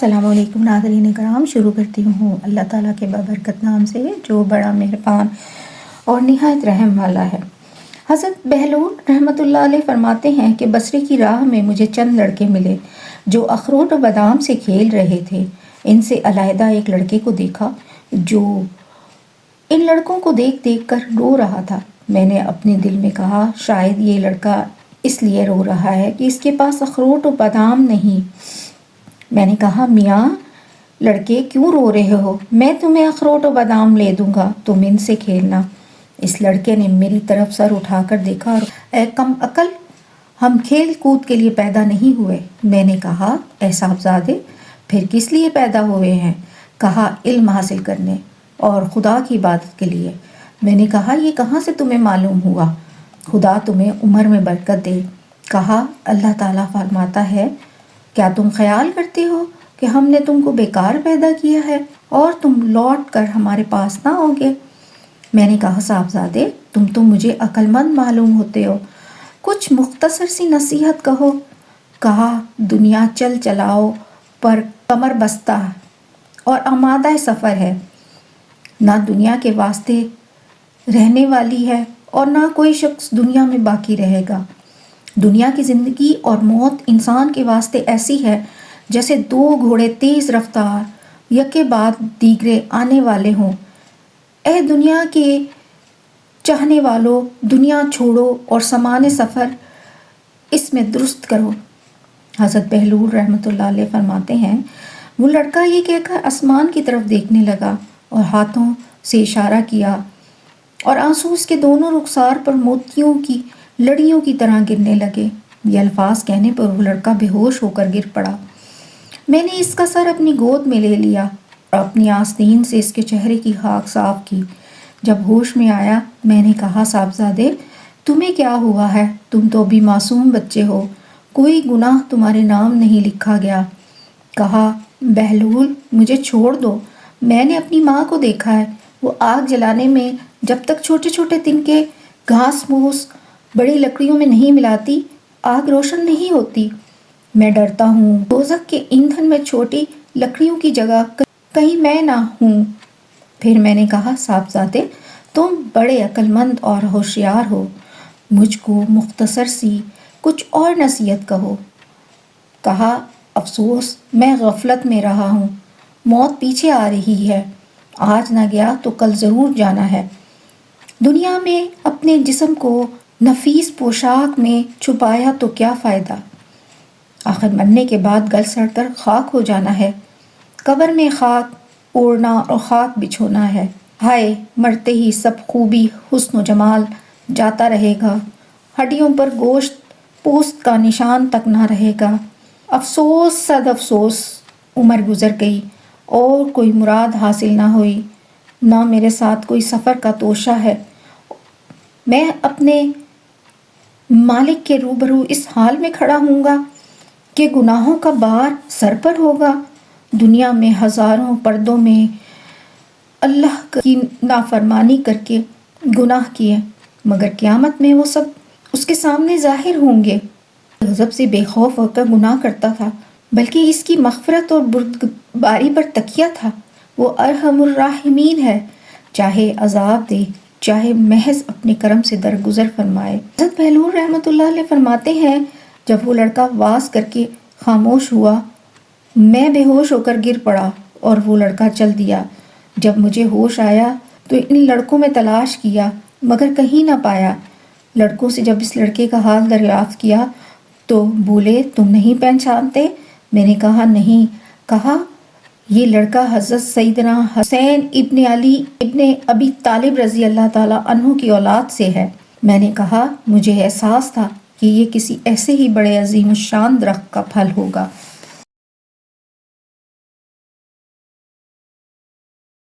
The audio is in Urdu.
السلام علیکم ناظرین کرام، شروع کرتی ہوں اللہ تعالیٰ کے بابرکت نام سے جو بڑا مہربان اور نہایت رحم والا ہے۔ حضرت بہلول رحمۃ اللہ علیہ فرماتے ہیں کہ بصرے کی راہ میں مجھے چند لڑکے ملے جو اخروٹ و بادام سے کھیل رہے تھے۔ ان سے علیحدہ ایک لڑکے کو دیکھا جو ان لڑکوں کو دیکھ دیکھ کر رو رہا تھا۔ میں نے اپنے دل میں کہا شاید یہ لڑکا اس لیے رو رہا ہے کہ اس کے پاس اخروٹ و بادام نہیں۔ میں نے کہا میاں لڑکے کیوں رو رہے ہو؟ میں تمہیں اخروٹ و بادام لے دوں گا، تم ان سے کھیلنا۔ اس لڑکے نے میری طرف سر اٹھا کر دیکھا اور اے کم عقل، ہم کھیل کود کے لیے پیدا نہیں ہوئے۔ میں نے کہا اے صاحبزادے پھر کس لیے پیدا ہوئے ہیں؟ کہا علم حاصل کرنے اور خدا کی عبادت کے لیے۔ میں نے کہا یہ کہاں سے تمہیں معلوم ہوا؟ خدا تمہیں عمر میں برکت دے۔ کہا اللہ تعالیٰ فرماتا ہے کیا تم خیال کرتے ہو کہ ہم نے تم کو بیکار پیدا کیا ہے اور تم لوٹ کر ہمارے پاس نہ ہوگے؟ میں نے کہا صاحبزادے تم تو مجھے عقل مند معلوم ہوتے ہو، کچھ مختصر سی نصیحت کہو۔ کہا دنیا چل چلاؤ پر کمر بستہ اور آمادہ سفر ہے، نہ دنیا کے واسطے رہنے والی ہے اور نہ کوئی شخص دنیا میں باقی رہے گا۔ دنیا کی زندگی اور موت انسان کے واسطے ایسی ہے جیسے دو گھوڑے تیز رفتار یکے بعد دیگرے آنے والے ہوں۔ اے دنیا کے چاہنے والوں، دنیا چھوڑو اور سامان سفر اس میں درست کرو۔ حضرت بہلول رحمۃ اللہ علیہ فرماتے ہیں وہ لڑکا یہ کہہ کر آسمان کی طرف دیکھنے لگا اور ہاتھوں سے اشارہ کیا اور آنسو اس کے دونوں رخسار پر موتیوں کی لڑیوں کی طرح گرنے لگے۔ یہ الفاظ کہنے پر وہ لڑکا بے ہوش ہو کر گر پڑا۔ میں نے اس کا سر اپنی گود میں لے لیا اور اپنی آستین سے اس کے چہرے کی خاک صاف کی۔ جب ہوش میں آیا میں نے کہا صاحبزادے تمہیں کیا ہوا ہے؟ تم تو ابھی معصوم بچے ہو، کوئی گناہ تمہارے نام نہیں لکھا گیا۔ کہا بہلول مجھے چھوڑ دو، میں نے اپنی ماں کو دیکھا ہے، وہ آگ جلانے میں جب تک چھوٹے چھوٹے تنکے گھاس پھوس بڑی لکڑیوں میں نہیں ملاتی آگ روشن نہیں ہوتی۔ میں ڈرتا ہوں دوزخ کے ایندھن میں چھوٹی لکڑیوں کی جگہ کہیں میں نہ ہوں۔ پھر میں نے کہا صاحبزادے تم بڑے عقل مند اور ہوشیار ہو، مجھ کو مختصر سی کچھ اور نصیحت کہو۔ کہا افسوس میں غفلت میں رہا ہوں، موت پیچھے آ رہی ہے، آج نہ گیا تو کل ضرور جانا ہے۔ دنیا میں اپنے جسم کو نفیس پوشاک میں چھپایا تو کیا فائدہ؟ آخر مرنے کے بعد گل سڑ کر خاک ہو جانا ہے، قبر میں خاک اوڑھنا اور خاک بچھونا ہے۔ ہائے مرتے ہی سب خوبی حسن و جمال جاتا رہے گا، ہڈیوں پر گوشت پوست کا نشان تک نہ رہے گا۔ افسوس صد افسوس، عمر گزر گئی اور کوئی مراد حاصل نہ ہوئی، نہ میرے ساتھ کوئی سفر کا توشہ ہے۔ میں اپنے مالک کے روبرو اس حال میں کھڑا ہوں گا کہ گناہوں کا بار سر پر ہوگا۔ دنیا میں ہزاروں پردوں میں اللہ کی نافرمانی کر کے گناہ کیے، مگر قیامت میں وہ سب اس کے سامنے ظاہر ہوں گے۔ غضب سے بے خوف ہو کر گناہ کرتا تھا، بلکہ اس کی مغفرت اور بردباری پر تکیہ تھا۔ وہ ارحم الراحمین ہے، چاہے عذاب دے چاہے محض اپنے کرم سے درگزر فرمائے۔ حضرت بہلول رحمۃ اللہ علیہ فرماتے ہیں جب وہ لڑکا واز کر کے خاموش ہوا میں بے ہوش ہو کر گر پڑا اور وہ لڑکا چل دیا۔ جب مجھے ہوش آیا تو ان لڑکوں میں تلاش کیا مگر کہیں نہ پایا۔ لڑکوں سے جب اس لڑکے کا حال دریافت کیا تو بولے تم نہیں پہچانتے؟ میں نے کہا نہیں۔ کہا یہ لڑکا حضرت سیدنا حسین ابن علی ابن ابی طالب رضی اللہ تعالیٰ عنہ کی اولاد سے ہے۔ میں نے کہا مجھے احساس تھا کہ یہ کسی ایسے ہی بڑے عظیم الشان درخت کا پھل ہوگا۔